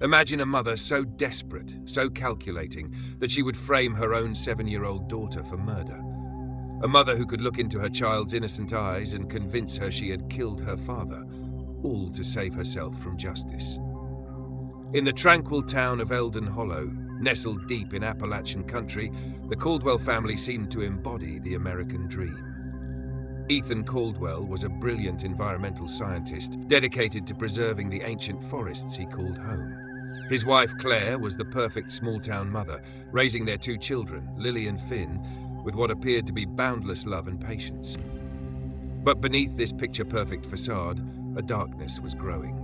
Imagine a mother so desperate, so calculating, that she would frame her own 7-year-old daughter for murder. A mother who could look into her child's innocent eyes and convince her she had killed her father, all to save herself from justice. In the tranquil town of Elden Hollow, nestled deep in Appalachian country, the Caldwell family seemed to embody the American dream. Ethan Caldwell was a brilliant environmental scientist dedicated to preserving the ancient forests he called home. His wife Claire was the perfect small-town mother, raising their 2 children, Lily and Finn, with what appeared to be boundless love and patience. But beneath this picture-perfect facade, a darkness was growing.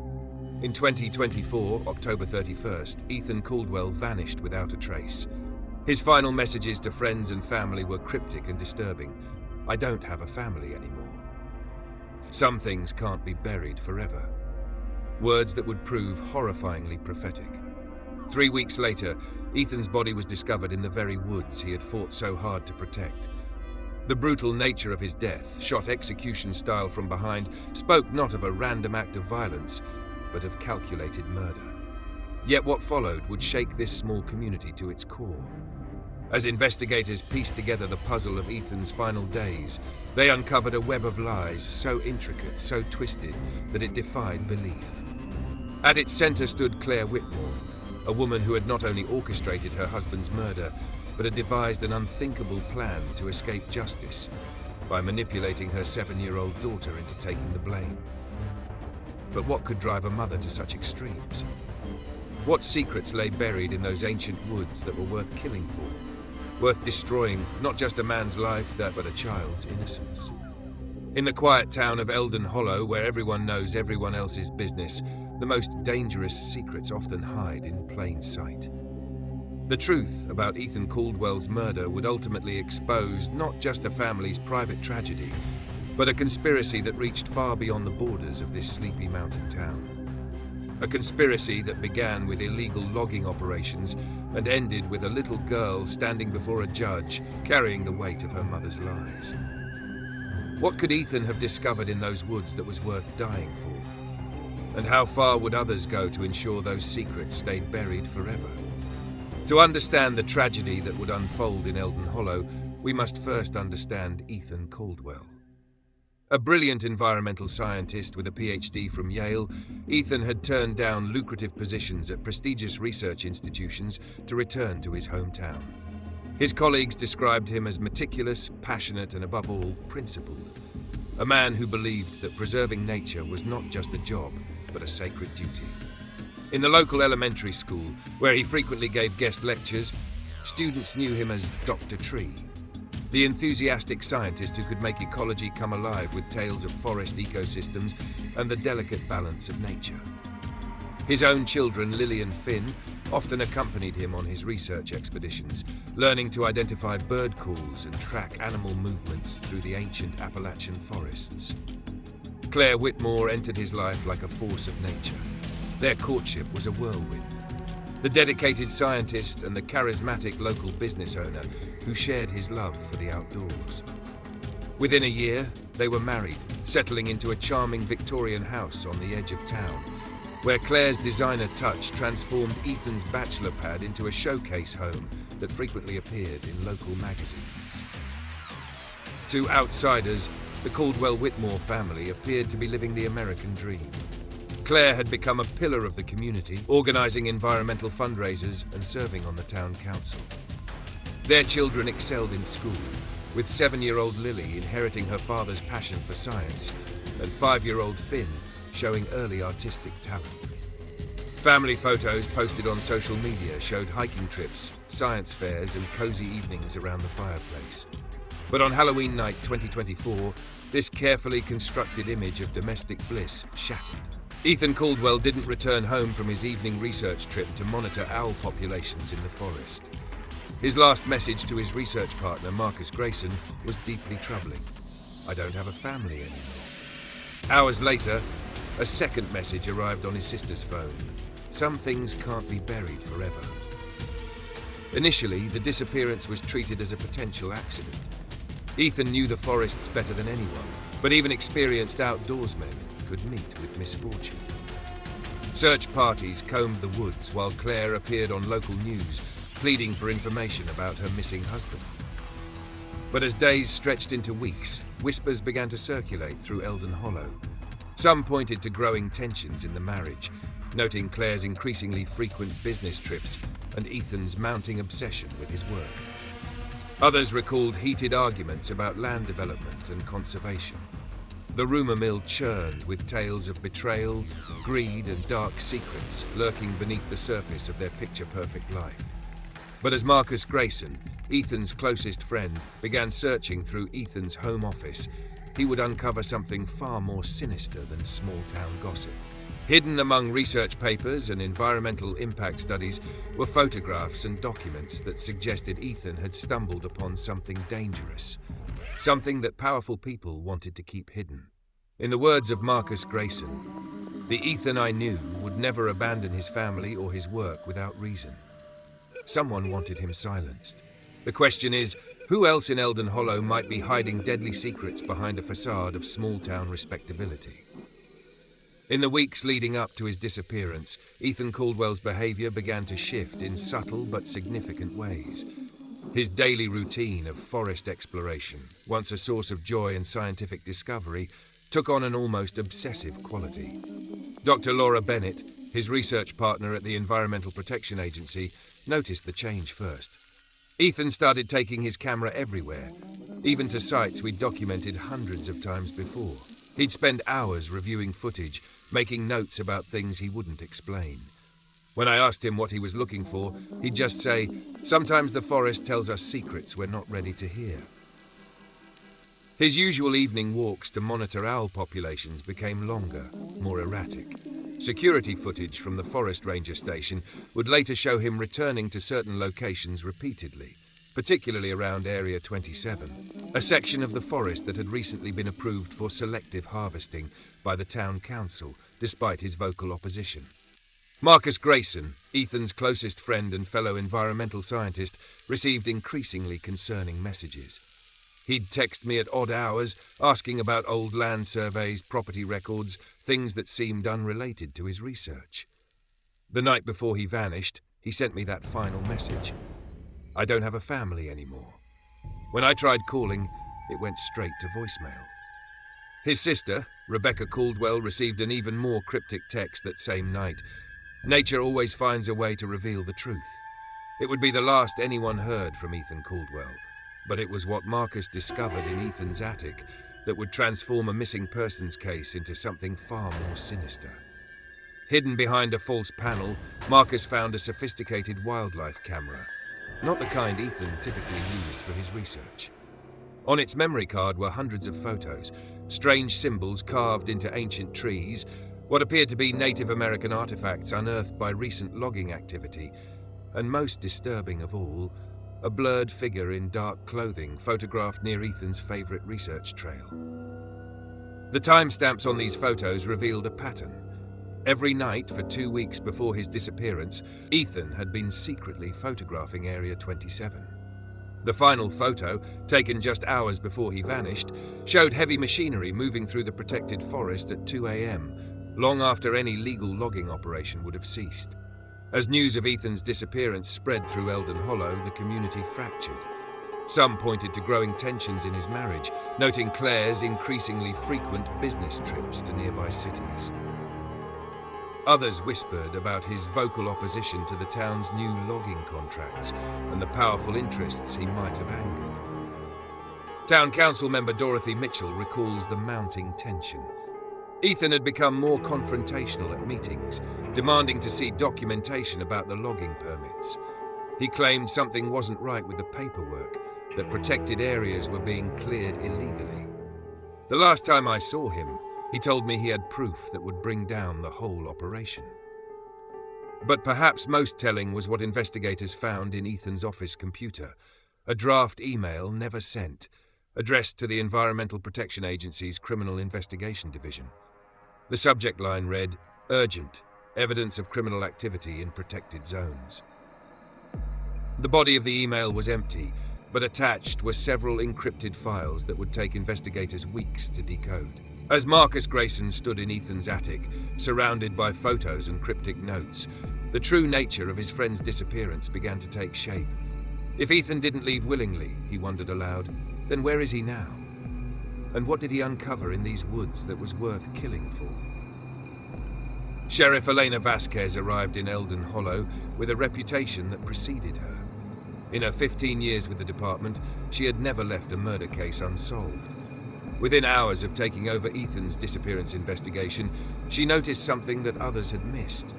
In 2024, October 31st, Ethan Caldwell vanished without a trace. His final messages to friends and family were cryptic and disturbing. "I don't have a family anymore." Some things can't be buried forever. Words that would prove horrifyingly prophetic. 3 weeks later, Ethan's body was discovered in the very woods he had fought so hard to protect. The brutal nature of his death, shot execution style from behind, spoke not of a random act of violence, but of calculated murder. Yet what followed would shake this small community to its core. As investigators pieced together the puzzle of Ethan's final days, they uncovered a web of lies so intricate, so twisted, that it defied belief. At its center stood Claire Whitmore, a woman who had not only orchestrated her husband's murder, but had devised an unthinkable plan to escape justice by manipulating her 7-year-old daughter into taking the blame. But what could drive a mother to such extremes? What secrets lay buried in those ancient woods that were worth killing for? Worth destroying not just a man's life, but a child's innocence? In the quiet town of Elden Hollow, where everyone knows everyone else's business, the most dangerous secrets often hide in plain sight. The truth about Ethan Caldwell's murder would ultimately expose not just a family's private tragedy, but a conspiracy that reached far beyond the borders of this sleepy mountain town. A conspiracy that began with illegal logging operations and ended with a little girl standing before a judge, carrying the weight of her mother's lies. What could Ethan have discovered in those woods that was worth dying for? And how far would others go to ensure those secrets stayed buried forever? To understand the tragedy that would unfold in Elden Hollow, we must first understand Ethan Caldwell. A brilliant environmental scientist with a PhD from Yale, Ethan had turned down lucrative positions at prestigious research institutions to return to his hometown. His colleagues described him as meticulous, passionate, and above all, principled. A man who believed that preserving nature was not just a job, but a sacred duty. In the local elementary school, where he frequently gave guest lectures, students knew him as Dr. Tree, the enthusiastic scientist who could make ecology come alive with tales of forest ecosystems and the delicate balance of nature. His own children, Lily and Finn, often accompanied him on his research expeditions, learning to identify bird calls and track animal movements through the ancient Appalachian forests. Claire Whitmore entered his life like a force of nature. Their courtship was a whirlwind. The dedicated scientist and the charismatic local business owner who shared his love for the outdoors. Within a year, they were married, settling into a charming Victorian house on the edge of town, where Claire's designer touch transformed Ethan's bachelor pad into a showcase home that frequently appeared in local magazines. To outsiders, the Caldwell-Whitmore family appeared to be living the American dream. Claire had become a pillar of the community, organizing environmental fundraisers and serving on the town council. Their children excelled in school, with 7-year-old Lily inheriting her father's passion for science, and 5-year-old Finn showing early artistic talent. Family photos posted on social media showed hiking trips, science fairs, and cozy evenings around the fireplace. But on Halloween night 2024, this carefully constructed image of domestic bliss shattered. Ethan Caldwell didn't return home from his evening research trip to monitor owl populations in the forest. His last message to his research partner, Marcus Grayson, was deeply troubling. "I don't have a family anymore." Hours later, a second message arrived on his sister's phone. "Some things can't be buried forever." Initially, the disappearance was treated as a potential accident. Ethan knew the forests better than anyone, but even experienced outdoorsmen could meet with misfortune. Search parties combed the woods while Claire appeared on local news, pleading for information about her missing husband. But as days stretched into weeks, whispers began to circulate through Elden Hollow. Some pointed to growing tensions in the marriage, noting Claire's increasingly frequent business trips and Ethan's mounting obsession with his work. Others recalled heated arguments about land development and conservation. The rumor mill churned with tales of betrayal, greed, and dark secrets lurking beneath the surface of their picture-perfect life. But as Marcus Grayson, Ethan's closest friend, began searching through Ethan's home office, he would uncover something far more sinister than small-town gossip. Hidden among research papers and environmental impact studies were photographs and documents that suggested Ethan had stumbled upon something dangerous, something that powerful people wanted to keep hidden. In the words of Marcus Grayson, the Ethan I knew would never abandon his family or his work without reason. Someone wanted him silenced. The question is, who else in Elden Hollow might be hiding deadly secrets behind a facade of small-town respectability? In the weeks leading up to his disappearance, Ethan Caldwell's behavior began to shift in subtle but significant ways. His daily routine of forest exploration, once a source of joy and scientific discovery, took on an almost obsessive quality. Dr. Laura Bennett, his research partner at the Environmental Protection Agency, noticed the change first. Ethan started taking his camera everywhere, even to sites we'd documented hundreds of times before. He'd spend hours reviewing footage, making notes about things he wouldn't explain. When I asked him what he was looking for, he'd just say, "Sometimes the forest tells us secrets we're not ready to hear." His usual evening walks to monitor owl populations became longer, more erratic. Security footage from the forest ranger station would later show him returning to certain locations repeatedly, particularly around Area 27, a section of the forest that had recently been approved for selective harvesting by the town council, despite his vocal opposition. Marcus Grayson, Ethan's closest friend and fellow environmental scientist, received increasingly concerning messages. He'd text me at odd hours, asking about old land surveys, property records, things that seemed unrelated to his research. The night before he vanished, he sent me that final message. "I don't have a family anymore." When I tried calling, it went straight to voicemail. His sister, Rebecca Caldwell, received an even more cryptic text that same night. "Nature always finds a way to reveal the truth." It would be the last anyone heard from Ethan Caldwell, but it was what Marcus discovered in Ethan's attic that would transform a missing persons case into something far more sinister. Hidden behind a false panel, Marcus found a sophisticated wildlife camera, not the kind Ethan typically used for his research. On its memory card were hundreds of photos, strange symbols carved into ancient trees, what appeared to be Native American artifacts unearthed by recent logging activity, and most disturbing of all, a blurred figure in dark clothing photographed near Ethan's favorite research trail. The timestamps on these photos revealed a pattern. Every night for 2 weeks before his disappearance, Ethan had been secretly photographing Area 27. The final photo, taken just hours before he vanished, showed heavy machinery moving through the protected forest at 2 a.m., long after any legal logging operation would have ceased. As news of Ethan's disappearance spread through Elden Hollow, the community fractured. Some pointed to growing tensions in his marriage, noting Claire's increasingly frequent business trips to nearby cities. Others whispered about his vocal opposition to the town's new logging contracts and the powerful interests he might have angered. Town Council member Dorothy Mitchell recalls the mounting tension. Ethan had become more confrontational at meetings, demanding to see documentation about the logging permits. He claimed something wasn't right with the paperwork, that protected areas were being cleared illegally. The last time I saw him, he told me he had proof that would bring down the whole operation. But perhaps most telling was what investigators found in Ethan's office computer, a draft email never sent, addressed to the Environmental Protection Agency's Criminal Investigation Division. The subject line read, "Urgent, evidence of criminal activity in protected zones." The body of the email was empty, but attached were several encrypted files that would take investigators weeks to decode. As Marcus Grayson stood in Ethan's attic, surrounded by photos and cryptic notes, the true nature of his friend's disappearance began to take shape. If Ethan didn't leave willingly, he wondered aloud, then where is he now? And what did he uncover in these woods that was worth killing for? Sheriff Elena Vasquez arrived in Elden Hollow with a reputation that preceded her. In her 15 years with the department, she had never left a murder case unsolved. Within hours of taking over Ethan's disappearance investigation, she noticed something that others had missed.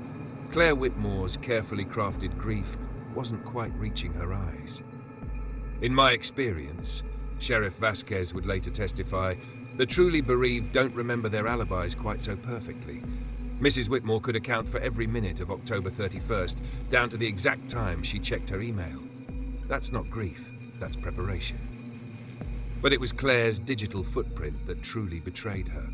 Claire Whitmore's carefully crafted grief wasn't quite reaching her eyes. In my experience, Sheriff Vasquez would later testify, the truly bereaved don't remember their alibis quite so perfectly. Mrs. Whitmore could account for every minute of October 31st, down to the exact time she checked her email. That's not grief, that's preparation. But it was Claire's digital footprint that truly betrayed her.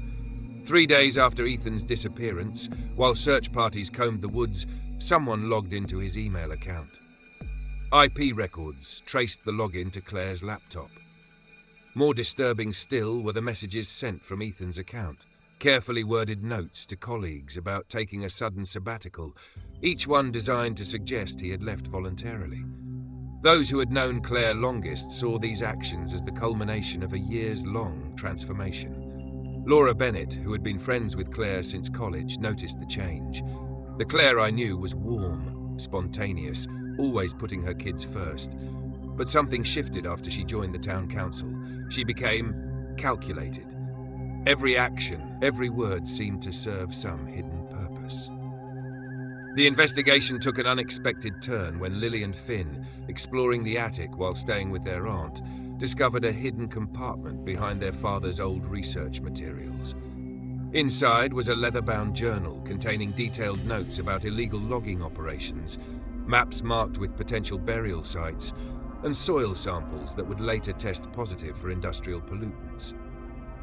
3 days after Ethan's disappearance, while search parties combed the woods, someone logged into his email account. IP records traced the login to Claire's laptop. More disturbing still were the messages sent from Ethan's account. Carefully worded notes to colleagues about taking a sudden sabbatical, each one designed to suggest he had left voluntarily. Those who had known Claire longest saw these actions as the culmination of a years-long transformation. Laura Bennett, who had been friends with Claire since college, noticed the change. The Claire I knew was warm, spontaneous, always putting her kids first. But something shifted after she joined the town council. She became calculated. Every action, every word seemed to serve some hidden purpose. The investigation took an unexpected turn when Lily and Finn, exploring the attic while staying with their aunt, discovered a hidden compartment behind their father's old research materials. Inside was a leather-bound journal containing detailed notes about illegal logging operations, maps marked with potential burial sites, and soil samples that would later test positive for industrial pollutants.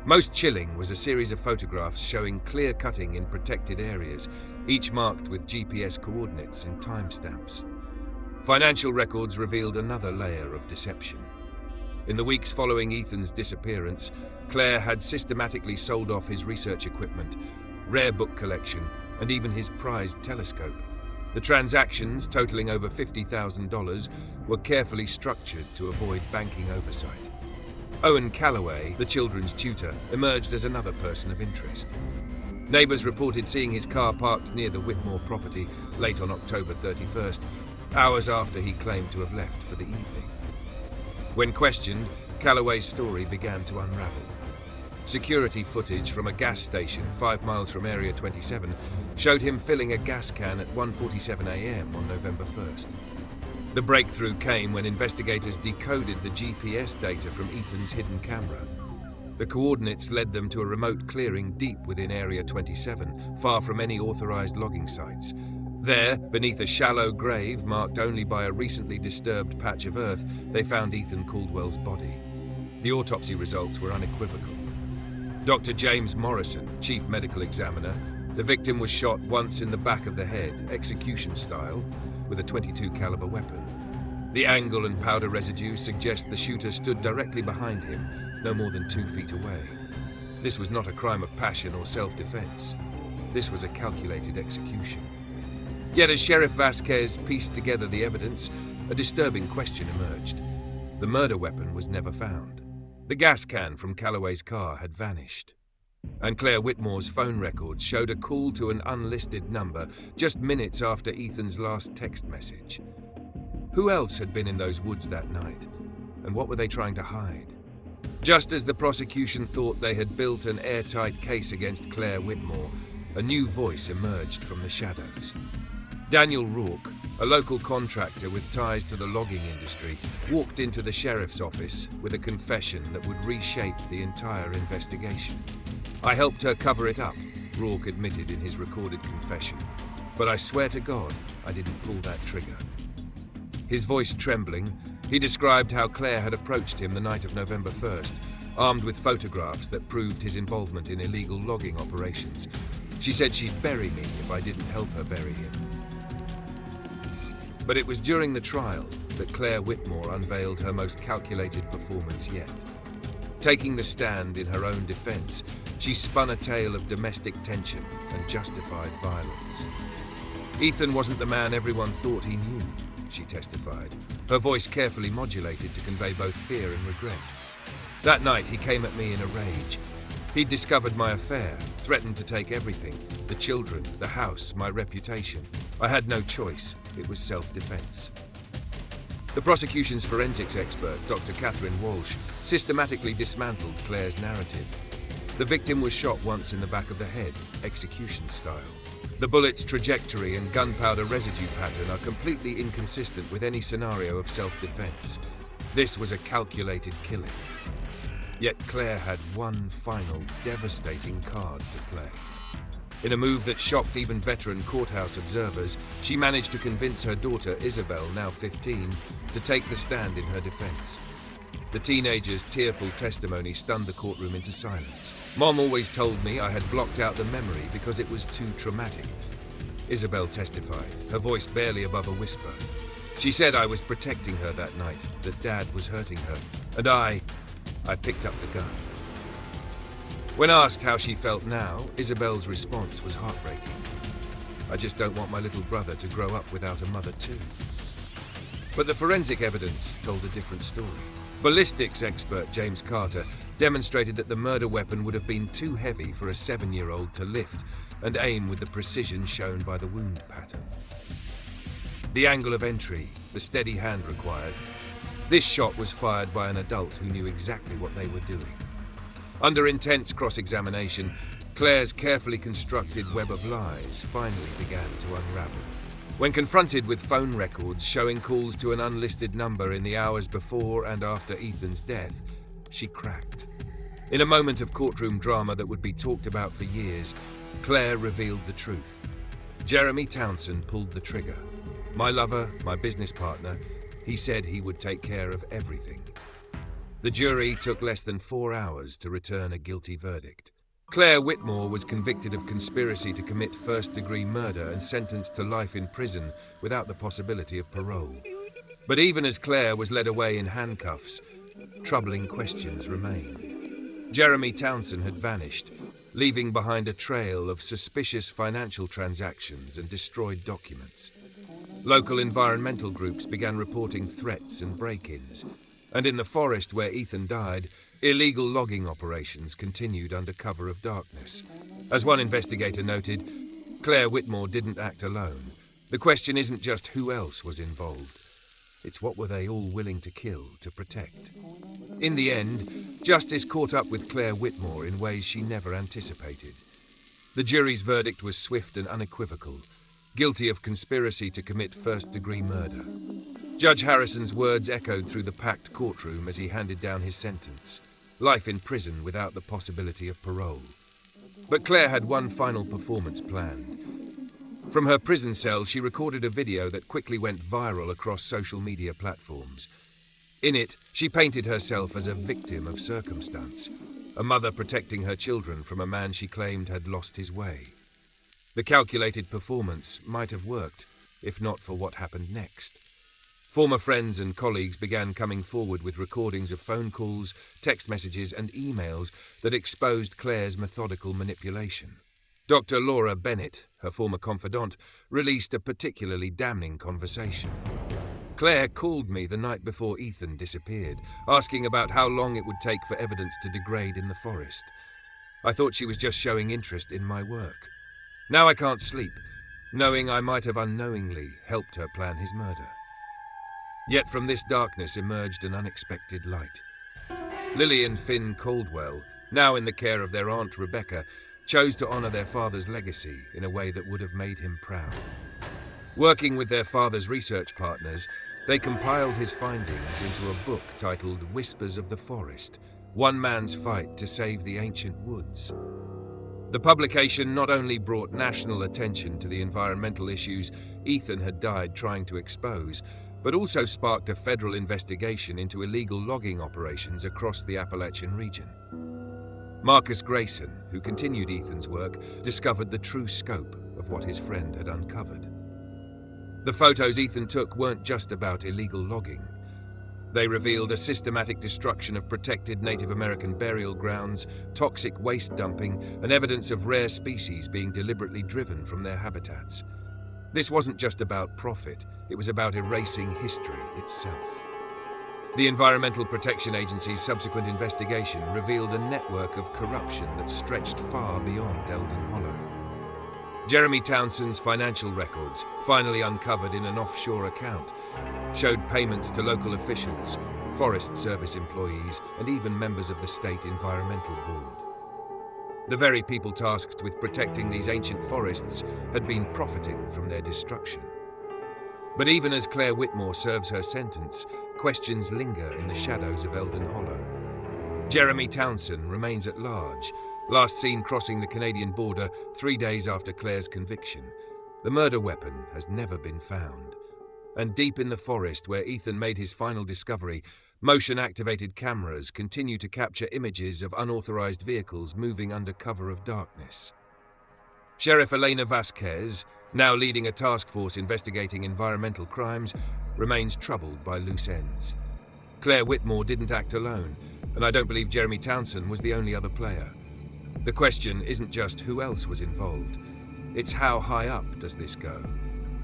Most chilling was a series of photographs showing clear cutting in protected areas, each marked with GPS coordinates and timestamps. Financial records revealed another layer of deception. In the weeks following Ethan's disappearance, Claire had systematically sold off his research equipment, rare book collection, and even his prized telescope. The transactions, totaling over $50,000, were carefully structured to avoid banking oversight. Owen Calloway, the children's tutor, emerged as another person of interest. Neighbours reported seeing his car parked near the Whitmore property late on October 31st, hours after he claimed to have left for the evening. When questioned, Calloway's story began to unravel. Security footage from a gas station 5 miles from Area 27 showed him filling a gas can at 1:47 a.m. on November 1st. The breakthrough came when investigators decoded the GPS data from Ethan's hidden camera. The coordinates led them to a remote clearing deep within Area 27, far from any authorized logging sites. There, beneath a shallow grave marked only by a recently disturbed patch of earth, they found Ethan Caldwell's body. The autopsy results were unequivocal. Dr. James Morrison, chief medical examiner, the victim was shot once in the back of the head, execution style, with a .22 caliber weapon. The angle and powder residue suggest the shooter stood directly behind him, no more than 2 feet away. This was not a crime of passion or self-defense. This was a calculated execution. Yet as Sheriff Vasquez pieced together the evidence, a disturbing question emerged. The murder weapon was never found. The gas can from Calloway's car had vanished. And Claire Whitmore's phone records showed a call to an unlisted number just minutes after Ethan's last text message. Who else had been in those woods that night? And what were they trying to hide? Just as the prosecution thought they had built an airtight case against Claire Whitmore, a new voice emerged from the shadows. Daniel Rourke, a local contractor with ties to the logging industry, walked into the sheriff's office with a confession that would reshape the entire investigation. "I helped her cover it up," Rourke admitted in his recorded confession. "But I swear to God, I didn't pull that trigger." His voice trembling, he described how Claire had approached him the night of November 1st, armed with photographs that proved his involvement in illegal logging operations. She said she'd bury me if I didn't help her bury him. But it was during the trial that Claire Whitmore unveiled her most calculated performance yet. Taking the stand in her own defense, she spun a tale of domestic tension and justified violence. Ethan wasn't the man everyone thought he knew, she testified, her voice carefully modulated to convey both fear and regret. That night, he came at me in a rage. He'd discovered my affair, threatened to take everything, the children, the house, my reputation. I had no choice. It was self-defense. The prosecution's forensics expert, Dr. Catherine Walsh, systematically dismantled Claire's narrative. The victim was shot once in the back of the head, execution style. The bullet's trajectory and gunpowder residue pattern are completely inconsistent with any scenario of self-defense. This was a calculated killing. Yet Claire had one final, devastating card to play. In a move that shocked even veteran courthouse observers, she managed to convince her daughter, Isabel, now 15, to take the stand in her defense. The teenager's tearful testimony stunned the courtroom into silence. Mom always told me I had blocked out the memory because it was too traumatic. Isabel testified, her voice barely above a whisper. She said I was protecting her that night, that Dad was hurting her, and I picked up the gun. When asked how she felt now, Isabel's response was heartbreaking. I just don't want my little brother to grow up without a mother too. But the forensic evidence told a different story. Ballistics expert James Carter demonstrated that the murder weapon would have been too heavy for a 7-year-old to lift and aim with the precision shown by the wound pattern. The angle of entry, the steady hand required. This shot was fired by an adult who knew exactly what they were doing. Under intense cross-examination, Claire's carefully constructed web of lies finally began to unravel. When confronted with phone records showing calls to an unlisted number in the hours before and after Ethan's death, she cracked. In a moment of courtroom drama that would be talked about for years, Claire revealed the truth. Jeremy Townsend pulled the trigger. My lover, my business partner, he said he would take care of everything. The jury took less than 4 hours to return a guilty verdict. Claire Whitmore was convicted of conspiracy to commit first-degree murder and sentenced to life in prison without the possibility of parole. But even as Claire was led away in handcuffs, troubling questions remained. Jeremy Townsend had vanished, leaving behind a trail of suspicious financial transactions and destroyed documents. Local environmental groups began reporting threats and break-ins, and in the forest where Ethan died, illegal logging operations continued under cover of darkness. As one investigator noted, Claire Whitmore didn't act alone. The question isn't just who else was involved. It's what were they all willing to kill to protect. In the end, justice caught up with Claire Whitmore in ways she never anticipated. The jury's verdict was swift and unequivocal, guilty of conspiracy to commit first-degree murder. Judge Harrison's words echoed through the packed courtroom as he handed down his sentence. Life in prison without the possibility of parole. But Claire had one final performance planned. From her prison cell, she recorded a video that quickly went viral across social media platforms. In it, she painted herself as a victim of circumstance, a mother protecting her children from a man she claimed had lost his way. The calculated performance might have worked, if not for what happened next. Former friends and colleagues began coming forward with recordings of phone calls, text messages, and emails that exposed Claire's methodical manipulation. Dr. Laura Bennett, her former confidant, released a particularly damning conversation. Claire called me the night before Ethan disappeared, asking about how long it would take for evidence to degrade in the forest. I thought she was just showing interest in my work. Now I can't sleep, knowing I might have unknowingly helped her plan his murder. Yet from this darkness emerged an unexpected light. Lily and Finn Caldwell, now in the care of their aunt Rebecca, chose to honor their father's legacy in a way that would have made him proud. Working with their father's research partners, they compiled his findings into a book titled Whispers of the Forest, One Man's Fight to Save the Ancient Woods. The publication not only brought national attention to the environmental issues Ethan had died trying to expose, but also sparked a federal investigation into illegal logging operations across the Appalachian region. Marcus Grayson, who continued Ethan's work, discovered the true scope of what his friend had uncovered. The photos Ethan took weren't just about illegal logging. They revealed a systematic destruction of protected Native American burial grounds, toxic waste dumping, and evidence of rare species being deliberately driven from their habitats. This wasn't just about profit, it was about erasing history itself. The Environmental Protection Agency's subsequent investigation revealed a network of corruption that stretched far beyond Elden Hollow. Jeremy Townsend's financial records, finally uncovered in an offshore account, showed payments to local officials, Forest Service employees, and even members of the State Environmental Board. The very people tasked with protecting these ancient forests had been profiting from their destruction. But even as Claire Whitmore serves her sentence, questions linger in the shadows of Elden Hollow. Jeremy Townsend remains at large, last seen crossing the Canadian border 3 days after Claire's conviction. The murder weapon has never been found. And deep in the forest where Ethan made his final discovery, motion-activated cameras continue to capture images of unauthorized vehicles moving under cover of darkness. Sheriff Elena Vasquez, now leading a task force investigating environmental crimes, remains troubled by loose ends. Claire Whitmore didn't act alone, and I don't believe Jeremy Townsend was the only other player. The question isn't just who else was involved, it's how high up does this go,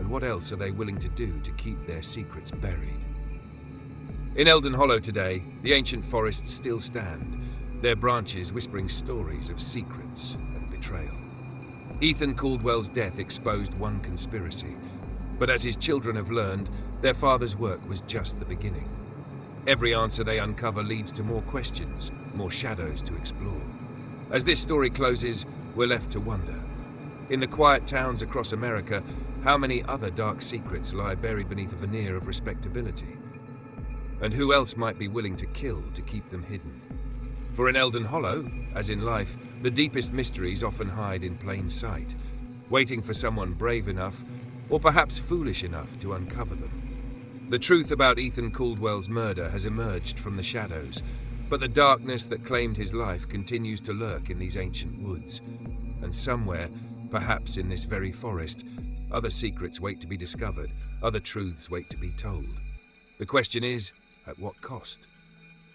and what else are they willing to do to keep their secrets buried. In Elden Hollow today, the ancient forests still stand, their branches whispering stories of secrets and betrayal. Ethan Caldwell's death exposed one conspiracy, but as his children have learned, their father's work was just the beginning. Every answer they uncover leads to more questions, more shadows to explore. As this story closes, we're left to wonder. In the quiet towns across America, how many other dark secrets lie buried beneath a veneer of respectability? And who else might be willing to kill to keep them hidden? For in Elden Hollow, as in life, the deepest mysteries often hide in plain sight, waiting for someone brave enough, or perhaps foolish enough, to uncover them. The truth about Ethan Caldwell's murder has emerged from the shadows, but the darkness that claimed his life continues to lurk in these ancient woods. And somewhere, perhaps in this very forest, other secrets wait to be discovered, other truths wait to be told. The question is, at what cost?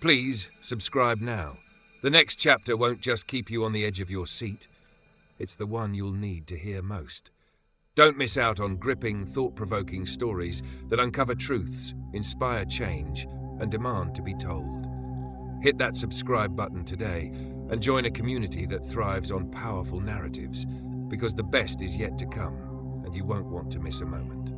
Please subscribe now. The next chapter won't just keep you on the edge of your seat, it's the one you'll need to hear most. Don't miss out on gripping, thought-provoking stories that uncover truths, inspire change, and demand to be told. Hit that subscribe button today and join a community that thrives on powerful narratives, because the best is yet to come, and you won't want to miss a moment.